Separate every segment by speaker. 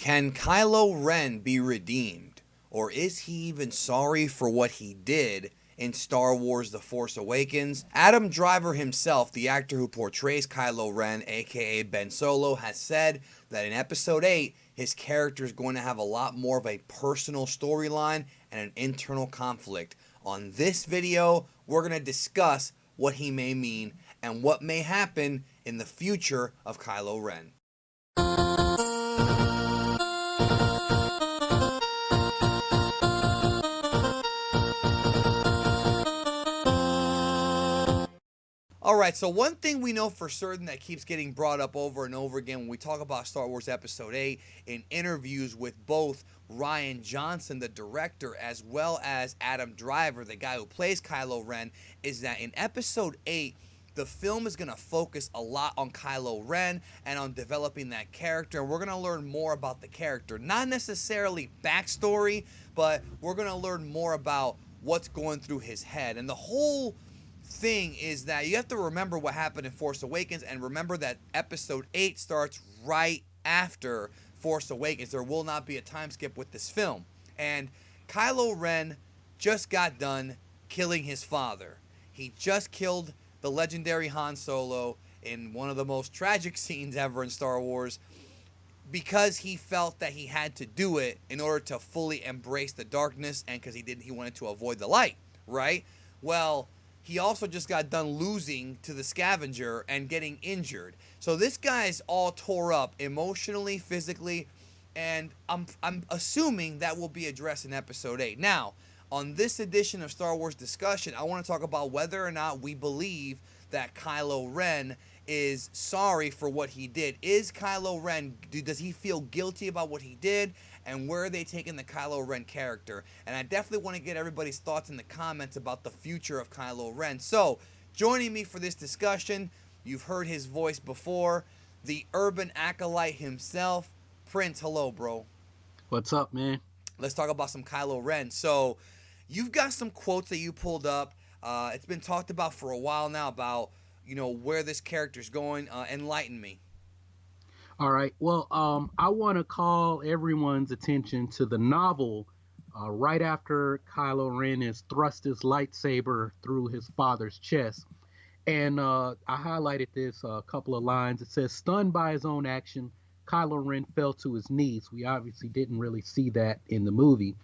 Speaker 1: Can Kylo Ren be redeemed? Or is he even sorry for what he did in Star Wars The Force Awakens? Adam Driver himself, the actor who portrays Kylo Ren, aka Ben Solo, has said that in Episode 8, his character is going to have a lot more of a personal storyline and an internal conflict. On this video, we're going to discuss what he may mean and what may happen in the future of Kylo Ren. Alright, so one thing we know for certain that keeps getting brought up over and over again when we talk about Star Wars Episode 8 in interviews with both Rian Johnson, the director, as well as Adam Driver, the guy who plays Kylo Ren, is that in Episode 8, the film is going to focus a lot on Kylo Ren and on developing that character. And we're going to learn more about the character. Not necessarily backstory, but we're going to learn more about what's going through his head. And the whole thing is that you have to remember what happened in Force Awakens, and remember that Episode 8 starts right after Force Awakens. There will not be a time skip with this film. And Kylo Ren just got done killing his father. He just killed the legendary Han Solo in one of the most tragic scenes ever in Star Wars, because he felt that he had to do it in order to fully embrace the darkness, and because he wanted to avoid the light, right? Well, he also just got done losing to the Scavenger and getting injured. So this guy's all tore up emotionally, physically, and I'm assuming that will be addressed in Episode 8. Now, on this edition of Star Wars Discussion, I want to talk about whether or not we believe that Kylo Ren is sorry for what he did. Is Kylo Ren, does he feel guilty about what he did? And where are they taking the Kylo Ren character? And I definitely want to get everybody's thoughts in the comments about the future of Kylo Ren. So, joining me for this discussion, you've heard his voice before, the urban acolyte himself, Prince. Hello, bro.
Speaker 2: What's up, man?
Speaker 1: Let's talk about some Kylo Ren. So, you've got some quotes that you pulled up. It's been talked about for a while now about, where this character's going. Enlighten me.
Speaker 2: All right. Well, I want to call everyone's attention to the novel right after Kylo Ren has thrust his lightsaber through his father's chest. And I highlighted this a couple of lines. It says, stunned by his own action, Kylo Ren fell to his knees. We obviously didn't really see that in the movie.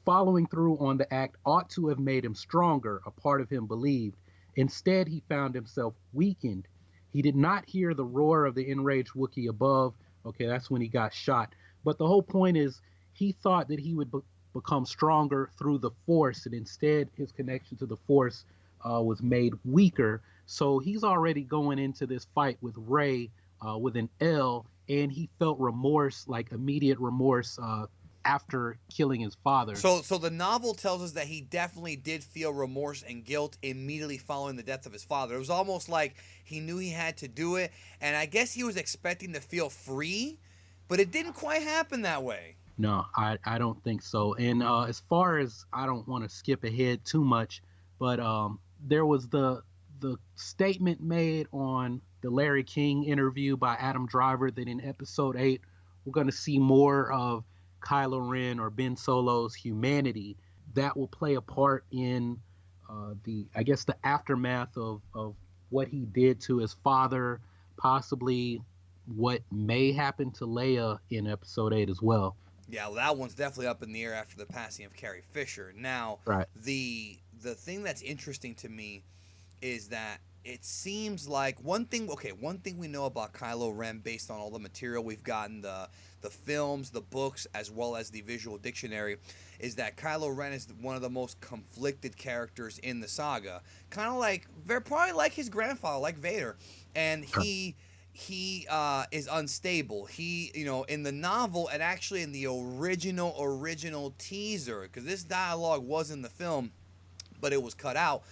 Speaker 2: Following through on the act ought to have made him stronger, a part of him believed. Instead, he found himself weakened. He did not hear the roar of the enraged Wookiee above. Okay, that's when he got shot. But the whole point is, he thought that he would become stronger through the Force, and instead, his connection to the Force was made weaker. So he's already going into this fight with Rey with an L, and he felt remorse, like immediate remorse, after killing his father.
Speaker 1: So the novel tells us that he definitely did feel remorse and guilt immediately following the death of his father. It was almost like he knew he had to do it, and I guess he was expecting to feel free, but it didn't quite happen that way.
Speaker 2: No, I don't think so. And as far as, I don't want to skip ahead too much, but there was the statement made on the Larry King interview by Adam Driver that in Episode 8, we're going to see more of Kylo Ren or Ben Solo's humanity. That will play a part in the aftermath of what he did to his father, possibly what may happen to Leia in Episode 8 as well.
Speaker 1: Yeah, well, that one's definitely up in the air after the passing of Carrie Fisher. Now,
Speaker 2: right.
Speaker 1: The thing that's interesting to me is that it seems like one thing we know about Kylo Ren based on all the material we've gotten, the films, the books, as well as the visual dictionary, is that Kylo Ren is one of the most conflicted characters in the saga. Kind of like, probably like his grandfather, like Vader. And he is unstable. He, in the novel and actually in the original teaser, because this dialogue was in the film, but it was cut out,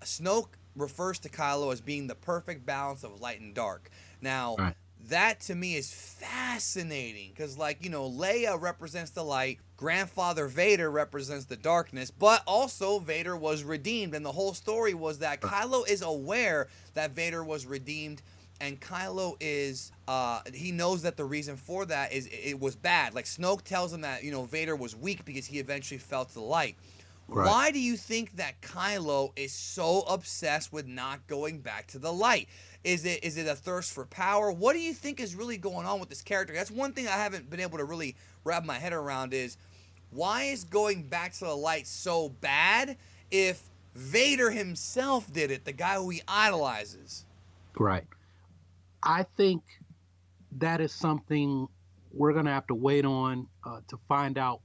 Speaker 1: Snoke refers to Kylo as being the perfect balance of light and dark. Now,
Speaker 2: right.
Speaker 1: That to me is fascinating because, Leia represents the light, Grandfather Vader represents the darkness, but also Vader was redeemed, and the whole story was that Kylo is aware that Vader was redeemed and Kylo is he knows that the reason for that is it was bad. Like Snoke tells him that Vader was weak because he eventually fell to the light.
Speaker 2: Right.
Speaker 1: Why do you think that Kylo is so obsessed with not going back to the light? Is it a thirst for power? What do you think is really going on with this character? That's one thing I haven't been able to really wrap my head around is why is going back to the light so bad if Vader himself did it, the guy who he idolizes?
Speaker 2: Right. I think that is something we're gonna have to wait on to find out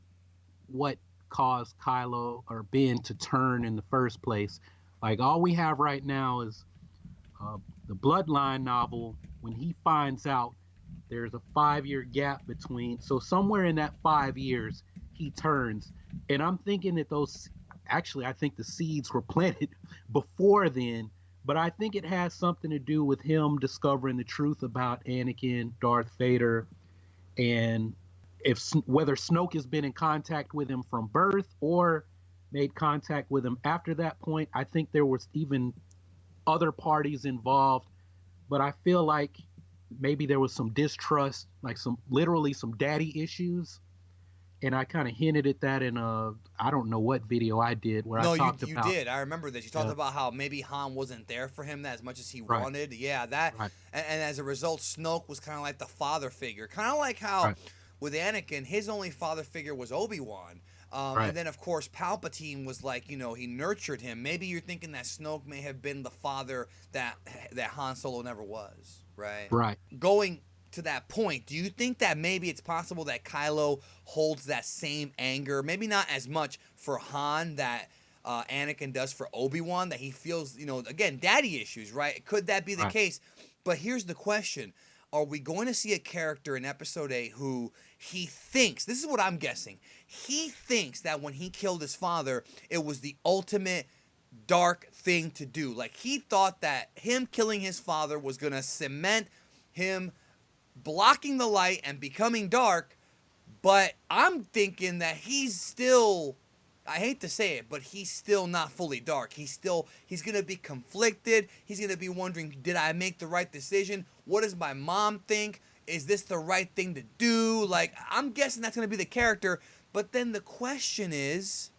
Speaker 2: what caused Kylo or Ben to turn in the first place. Like all we have right now is uh, the Bloodline novel. When he finds out there's a 5 year gap between, so somewhere in that 5 years he turns, and I'm thinking that those actually I think the seeds were planted before then. But I think it has something to do with him discovering the truth about Anakin, Darth Vader, and if whether Snoke has been in contact with him from birth or made contact with him after that point. I think there was even other parties involved, but I feel like maybe there was some distrust, like some literally some daddy issues. And I kind of hinted at that in a I don't know what video I did where I
Speaker 1: No, you
Speaker 2: talked
Speaker 1: you
Speaker 2: about
Speaker 1: did. I remember this. You talked
Speaker 2: yeah,
Speaker 1: about how maybe Han wasn't there for him as much as he
Speaker 2: right,
Speaker 1: wanted. Yeah, that,
Speaker 2: right,
Speaker 1: and as a result, Snoke was kind of like the father figure, kind of like how
Speaker 2: right,
Speaker 1: with Anakin, his only father figure was Obi-Wan. And
Speaker 2: right,
Speaker 1: then, of course, Palpatine was like, he nurtured him. Maybe you're thinking that Snoke may have been the father that Han Solo never was, right?
Speaker 2: right.
Speaker 1: Going to that point, do you think that maybe it's possible that Kylo holds that same anger, maybe not as much for Han that Anakin does for Obi-Wan, that he feels, again, daddy issues, right? Could that be the
Speaker 2: Right.
Speaker 1: case? But here's the question. Are we going to see a character in episode 8 who he thinks, this is what I'm guessing, he thinks that when he killed his father, it was the ultimate dark thing to do. Like he thought that him killing his father was going to cement him blocking the light and becoming dark, but I'm thinking that he's still, I hate to say it, but he's still not fully dark. He's going to be conflicted. He's going to be wondering, did I make the right decision? What does my mom think? Is this the right thing to do? Like I'm guessing that's going to be the character, but then the question is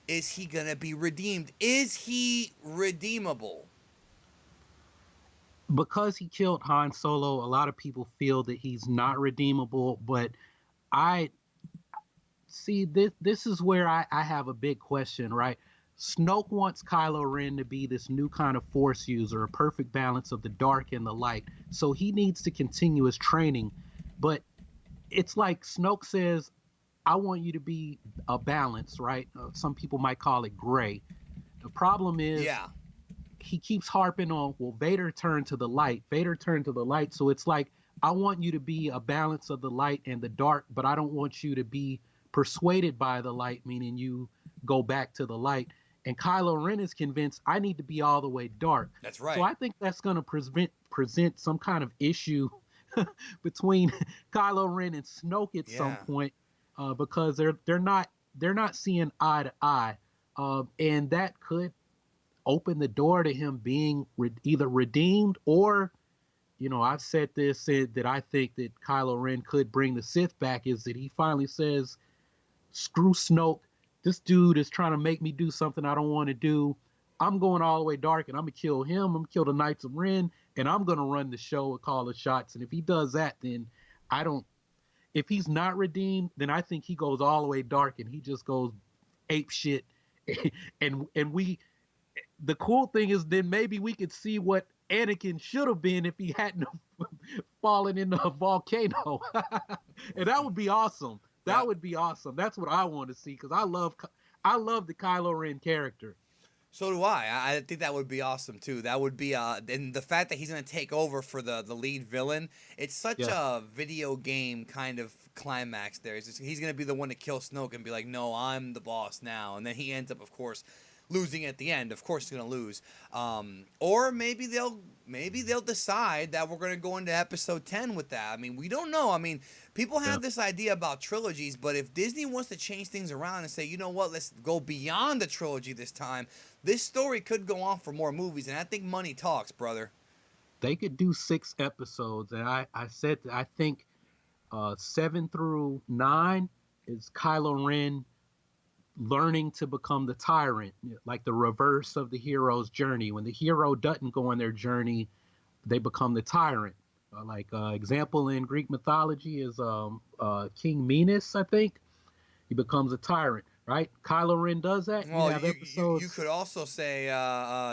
Speaker 1: he going to be redeemed? Is he redeemable?
Speaker 2: Because he killed Han Solo, a lot of people feel that he's not redeemable, but I see this is where I have a big question, right? Snoke wants Kylo Ren to be this new kind of force user, a perfect balance of the dark and the light. So he needs to continue his training. But it's like Snoke says, I want you to be a balance, right? Some people might call it gray. The problem is
Speaker 1: Yeah.
Speaker 2: he keeps harping on, well, Vader turned to the light. Vader turned to the light. So it's like, I want you to be a balance of the light and the dark, but I don't want you to be persuaded by the light, meaning you go back to the light. And Kylo Ren is convinced I need to be all the way dark.
Speaker 1: That's
Speaker 2: So
Speaker 1: right.
Speaker 2: I think that's going to present some kind of issue between Kylo Ren and Snoke at some
Speaker 1: Yeah.
Speaker 2: point, because they're not seeing eye to eye, and that could open the door to him being either redeemed or, I've said that I think that Kylo Ren could bring the Sith back is that he finally says, screw Snoke. This dude is trying to make me do something I don't want to do. I'm going all the way dark and I'm going to kill him. I'm going to kill the Knights of Ren and I'm going to run the show and call the shots. And if he does that, then I don't, if he's not redeemed, then I think he goes all the way dark and he just goes ape shit. And the cool thing is then maybe we could see what Anakin should have been if he hadn't fallen in the volcano. And that would be awesome. That
Speaker 1: That
Speaker 2: would be awesome. That's what I want to see because I love the Kylo Ren character.
Speaker 1: So do I. I think that would be awesome too. That would be and the fact that he's gonna take over for the lead villain. It's such
Speaker 2: Yeah,
Speaker 1: a video game kind of climax. There, he's gonna be the one to kill Snoke and be like, "No, I'm the boss now." And then he ends up, of course, losing at the end. Of course, he's gonna lose. Or maybe they'll decide that we're gonna go into episode 10 with that. I mean, we don't know. I mean, people
Speaker 2: yeah.
Speaker 1: have this idea about trilogies, but if Disney wants to change things around and say, you know what, let's go beyond the trilogy this time, this story could go on for more movies, and I think money talks, brother.
Speaker 2: They could do 6 episodes, and I said I think 7 through 9 is Kylo Ren learning to become the tyrant, like the reverse of the hero's journey. When the hero doesn't go on their journey, they become the tyrant. Example in Greek mythology is King Minos, I think. He becomes a tyrant, right? Kylo Ren does that. You
Speaker 1: Well,
Speaker 2: have
Speaker 1: you
Speaker 2: episodes,
Speaker 1: could also say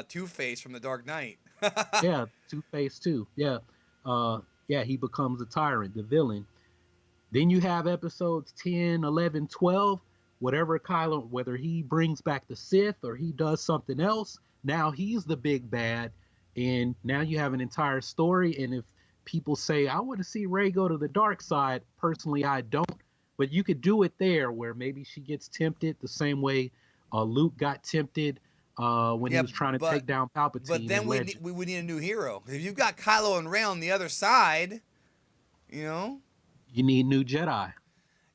Speaker 1: Two-Face from The Dark Knight.
Speaker 2: yeah, Two Face too, yeah, yeah, he becomes a tyrant, the villain. Then you have episodes 10, 11, 12, whatever Kylo, whether he brings back the Sith or he does something else, now he's the big bad. And now you have an entire story. And if people say, I want to see Rey go to the dark side, personally, I don't. But you could do it there where maybe she gets tempted the same way Luke got tempted when he
Speaker 1: Yeah,
Speaker 2: was trying to
Speaker 1: but
Speaker 2: take down
Speaker 1: but
Speaker 2: Palpatine
Speaker 1: then
Speaker 2: in Legend.
Speaker 1: we would need a new hero. If you've got Kylo and Rey on the other side, you know,
Speaker 2: You need new Jedi.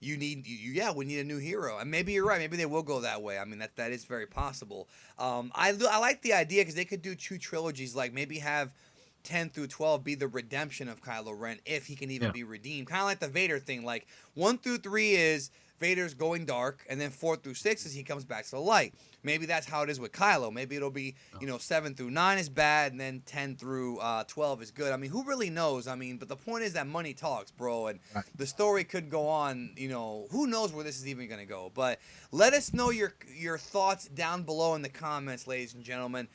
Speaker 1: yeah, we need a new hero. And maybe you're right. Maybe they will go that way. I mean, that is very possible. I like the idea because they could do two trilogies, like maybe have 10 through 12 be the redemption of Kylo Ren if he can even
Speaker 2: Yeah.
Speaker 1: be redeemed. Kind of like the Vader thing. Like 1 through 3 is Vader's going dark, and then 4 through 6 is he comes back to the light. Maybe that's how it is with Kylo. Maybe it'll be,
Speaker 2: Oh,
Speaker 1: 7 through 9 is bad, and then 10 through 12 is good. I mean, who really knows? I mean, but the point is that money talks, bro, and
Speaker 2: right.
Speaker 1: the story could go on. Who knows where this is even going to go? But let us know your thoughts down below in the comments, ladies and gentlemen.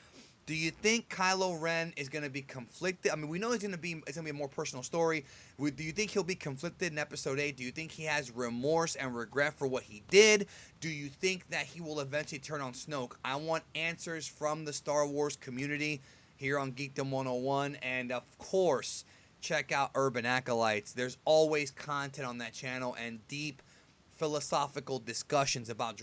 Speaker 1: Do you think Kylo Ren is going to be conflicted? I mean, we know it's going to be a more personal story. Do you think he'll be conflicted in Episode 8? Do you think he has remorse and regret for what he did? Do you think that he will eventually turn on Snoke? I want answers from the Star Wars community here on Geekdom 101, and of course, check out Urban Acolytes. There's always content on that channel and deep philosophical discussions about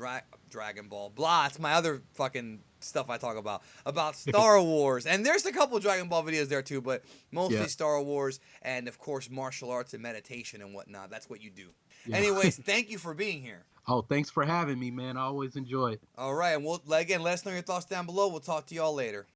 Speaker 1: Dragon Ball. Blah, it's my other fucking stuff I talk about Star Wars. And there's a couple Dragon Ball videos there too, but mostly
Speaker 2: Yeah.
Speaker 1: Star Wars and of course martial arts and meditation and whatnot. That's what you do.
Speaker 2: Yeah.
Speaker 1: Anyways, thank you for being here.
Speaker 2: Oh, thanks for having me, man. I always enjoy it.
Speaker 1: All right, and we'll again let us know your thoughts down below. We'll talk to y'all later.